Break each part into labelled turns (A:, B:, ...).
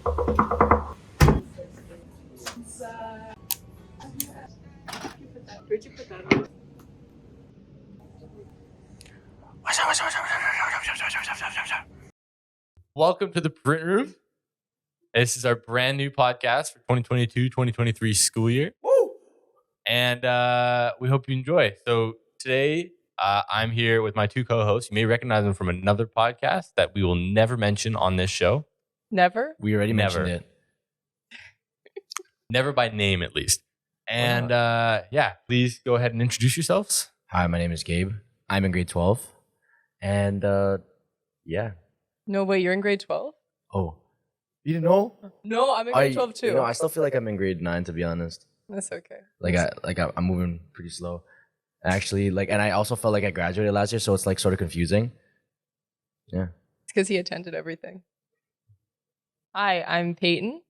A: Where'd you put that?
B: Welcome to the print room. This is our brand new podcast for 2022-2023 school year.
C: Woo!
B: And we hope you enjoy. So today I'm here with my two co-hosts. You may recognize them from another podcast that we will never mention on this show.
A: Never?
C: We already mentioned it.
B: Never by name, at least. And please go ahead and introduce yourselves.
C: Hi, my name is Gabe. I'm in grade 12. And
A: No, wait, you're in grade 12?
C: Oh. You didn't know?
A: No, I'm in grade 12 too.
C: I still feel like I'm in grade 9, to be honest.
A: That's okay.
C: I'm moving pretty slow. Actually, and I also felt like I graduated last year, so it's sort of confusing. Yeah.
A: It's because he attended everything. Hi, I'm Peyton.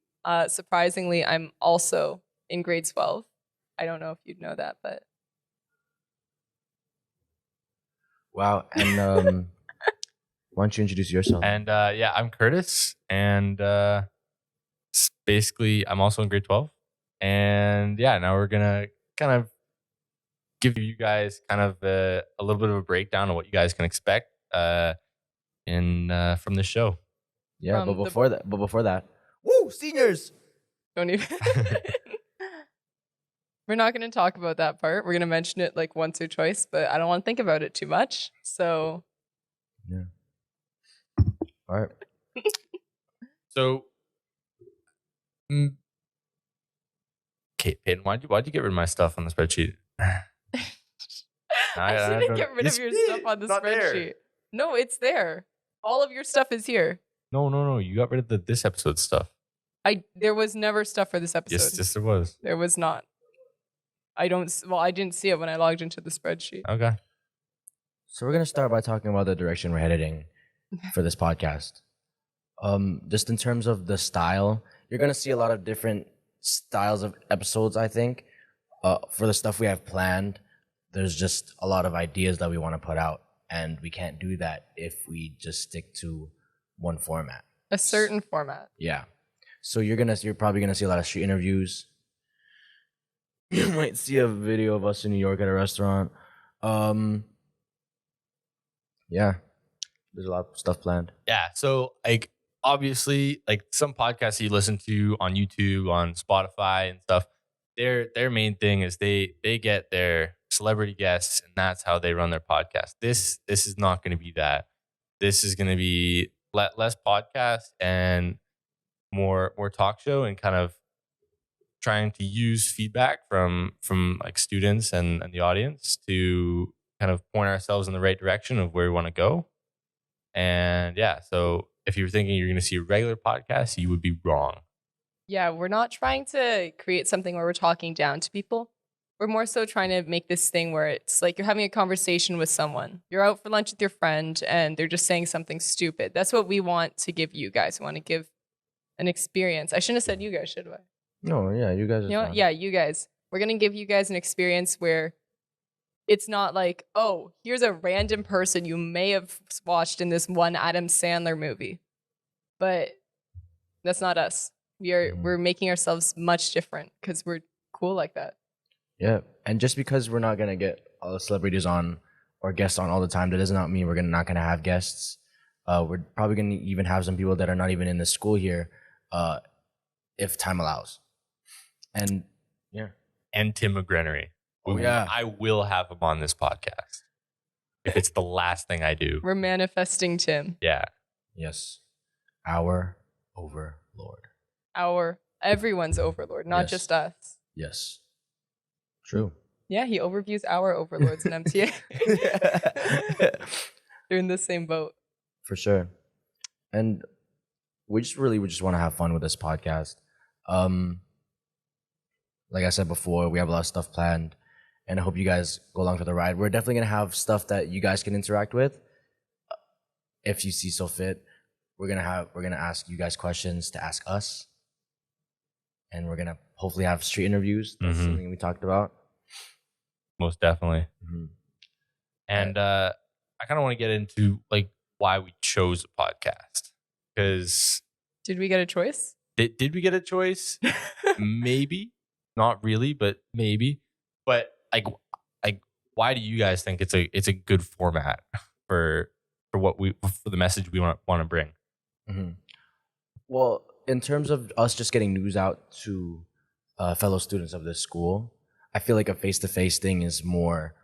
A: Surprisingly, I'm also in grade 12. I don't know if you'd know that, but...
C: Wow. And why don't you introduce yourself?
B: And I'm Curtis. And basically, I'm also in grade 12. And now we're going to kind of give you guys kind of a little bit of a breakdown of what you guys can expect from the show.
C: Yeah, but before that, woo, seniors!
A: Don't even... We're not going to talk about that part. We're going to mention it once or twice, but I don't want to think about it too much. So...
C: Yeah. All right.
B: So, okay, Peyton, why'd you get rid of my stuff on the spreadsheet?
A: I didn't get rid of your stuff on the spreadsheet. There. No, it's there. All of your stuff is here.
B: No. You got rid of this episode stuff.
A: There was never stuff for this episode.
B: Yes, there was.
A: There was not. I didn't see it when I logged into the spreadsheet.
B: Okay.
C: So we're going to start by talking about the direction we're heading for this podcast. Just in terms of the style, you're going to see a lot of different styles of episodes, I think. For the stuff we have planned, there's just a lot of ideas that we want to put out, and we can't do that if we just stick to one format.
A: A certain format.
C: Yeah. So you're probably going to see a lot of street interviews. You might see a video of us in New York at a restaurant. Yeah. There's a lot of stuff planned.
B: Yeah. So obviously some podcasts you listen to on YouTube, on Spotify and stuff, their main thing is they get their celebrity guests and that's how they run their podcast. This is not going to be that. This is going to be less podcast and more talk show, and kind of trying to use feedback from students and the audience to kind of point ourselves in the right direction of where we want to go. And so if you're thinking you're going to see a regular podcast, you would be wrong.
A: Yeah, we're not trying to create something where we're talking down to people. We're more so trying to make this thing where it's like you're having a conversation with someone. You're out for lunch with your friend and they're just saying something stupid. That's what we want to give you guys. We want to give an experience. I shouldn't have said you guys, should I?
C: No, yeah, you guys.
A: You know what? Yeah, you guys. We're going to give you guys an experience where it's not like, oh, here's a random person you may have watched in this one Adam Sandler movie. But that's not us. We're making ourselves much different because we're cool like that.
C: Yeah, and just because we're not going to get all the celebrities on or guests on all the time, that does not mean we're not going to have guests. We're probably going to even have some people that are not even in the school here if time allows. And yeah.
B: And Tim McGrenery. I will have him on this podcast if it's the last thing I do.
A: We're manifesting Tim.
B: Yeah.
C: Yes. Our overlord.
A: Everyone's overlord, not just us.
C: Yes. True.
A: Yeah, he overviews our overlords in MTA. They're in the same boat.
C: For sure. And we just want to have fun with this podcast. Like I said before, we have a lot of stuff planned, and I hope you guys go along for the ride. We're definitely going to have stuff that you guys can interact with if you see so fit. We're going to ask you guys questions to ask us. And we're going to hopefully have street interviews. That's something we talked about.
B: Most definitely. Mm-hmm. And I kind of want to get into why we chose a podcast. Because
A: did we get a choice?
B: Did we get a choice? Maybe, not really, but maybe. But like, why do you guys think it's a good format for the message we want to bring?
C: Mm-hmm. Well, in terms of us just getting news out to fellow students of this school, I feel like a face-to-face thing is more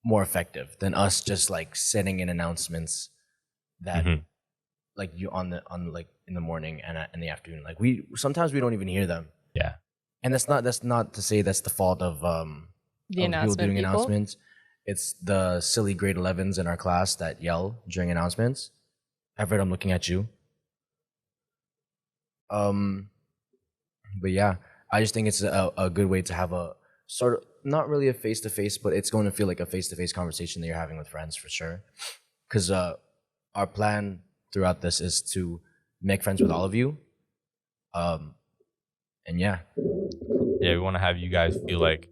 C: effective than us just like sending in announcements that like you on like in the morning and in the afternoon. Like we sometimes don't even hear them.
B: Yeah.
C: And that's not to say that's the fault of people doing announcements. It's the silly grade 11s in our class that yell during announcements. Everett, I'm looking at you. But yeah, I just think it's a good way to have a sort of not really a face-to-face, but it's going to feel like a face-to-face conversation that you're having with friends for sure. Because our plan throughout this is to make friends with all of you. And yeah,
B: we want to have you guys feel like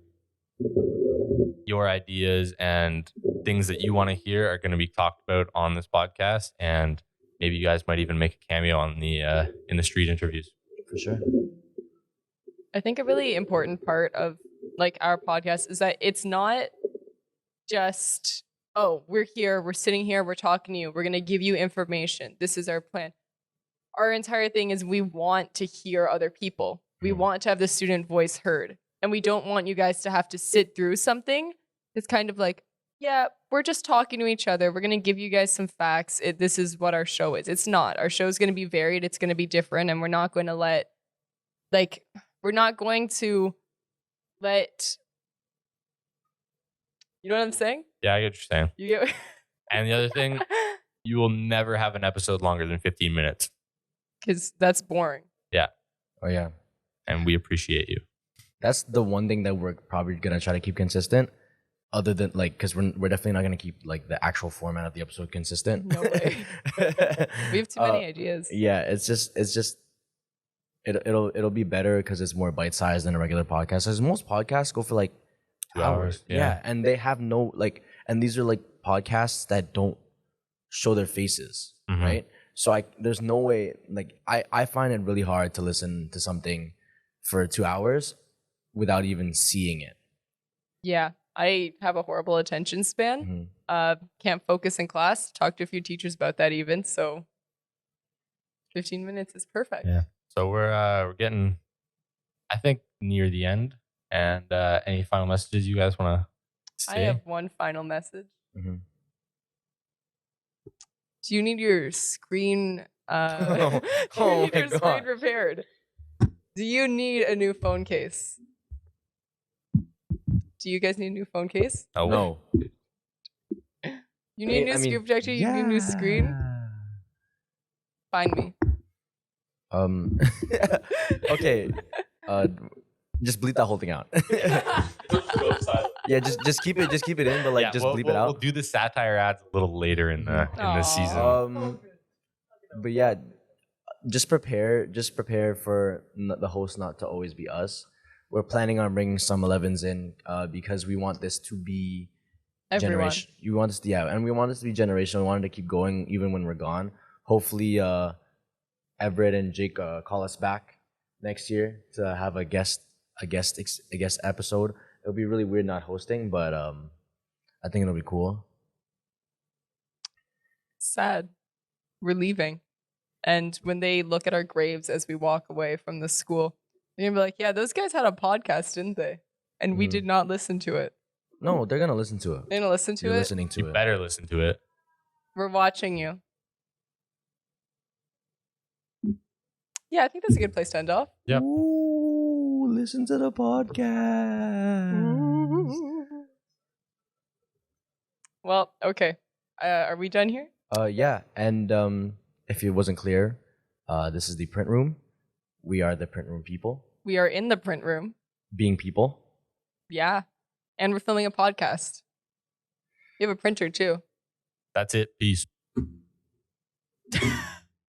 B: your ideas and things that you want to hear are going to be talked about on this podcast, and maybe you guys might even make a cameo on the in the street interviews.
C: For sure.
A: I think a really important part of like our podcast is that it's not just, oh, we're here, we're sitting here, we're talking to you, we're going to give you information. This is our plan. Our entire thing is we want to hear other people. We want to have the student voice heard. And we don't want you guys to have to sit through something. It's kind of like, yeah, we're just talking to each other. We're going to give you guys some facts. This is what our show is. It's not. Our show is going to be varied. It's going to be different. And we're not going to let, like, we're not going to let, you know what I'm saying?
B: Yeah, I get what you're saying.
A: You get
B: And the other thing, you will never have an episode longer than 15 minutes.
A: Because that's boring.
B: Yeah.
C: Oh, yeah.
B: And we appreciate you.
C: That's the one thing that we're probably going to try to keep consistent. Other than like, because we're definitely not going to keep like the actual format of the episode consistent.
A: No way. We have too many ideas.
C: Yeah, it's just it'll be better because it's more bite sized than a regular podcast. Because most podcasts go for like
B: 2 hours.
C: Yeah, and they have no like, and these are like podcasts that don't show their faces, right? So there's no way. Like I find it really hard to listen to something for 2 hours without even seeing it.
A: Yeah. I have a horrible attention span. Can't focus in class. Talked to a few teachers about that even. So 15 minutes is perfect.
B: Yeah. So we're getting, I think, near the end. And any final messages you guys want to say?
A: I have one final message.
C: Mm-hmm.
A: Do you need your screen?
C: Oh
A: your screen repaired? Do you need a new phone case? Do you guys need a new phone case?
C: No.
A: You need a new screen protector? You need a new screen? Find me.
C: Okay. Just bleep that whole thing out. Yeah, just keep it in, but like just bleep it out.
B: We'll do the satire ads a little later in the season.
C: But yeah, just prepare for the host not to always be us. We're planning on bringing some 11s in because we want this to be generation. You want this, and we want this to be generational. We wanted to keep going even when we're gone. Hopefully, Everett and Jake call us back next year to have a guest episode. It'll be really weird not hosting, but I think it'll be cool.
A: Sad. We're leaving, and when they look at our graves as we walk away from the school, they're gonna be like, "Yeah, those guys had a podcast, didn't they? And we did not listen to it."
C: No, they're gonna listen to it.
A: They're gonna listen to
C: You're
A: it.
C: Listening to
B: You
C: it.
B: better listen to it.
A: We're watching you. Yeah, I think that's a good place to end off.
B: Yep.
C: Ooh, listen to the podcast.
A: Well, okay. Are we done here?
C: Yeah, and if it wasn't clear, this is the print room. We are the print room people.
A: We are in the print room.
C: Being people.
A: Yeah. And we're filming a podcast. We have a printer too.
B: That's it. Peace.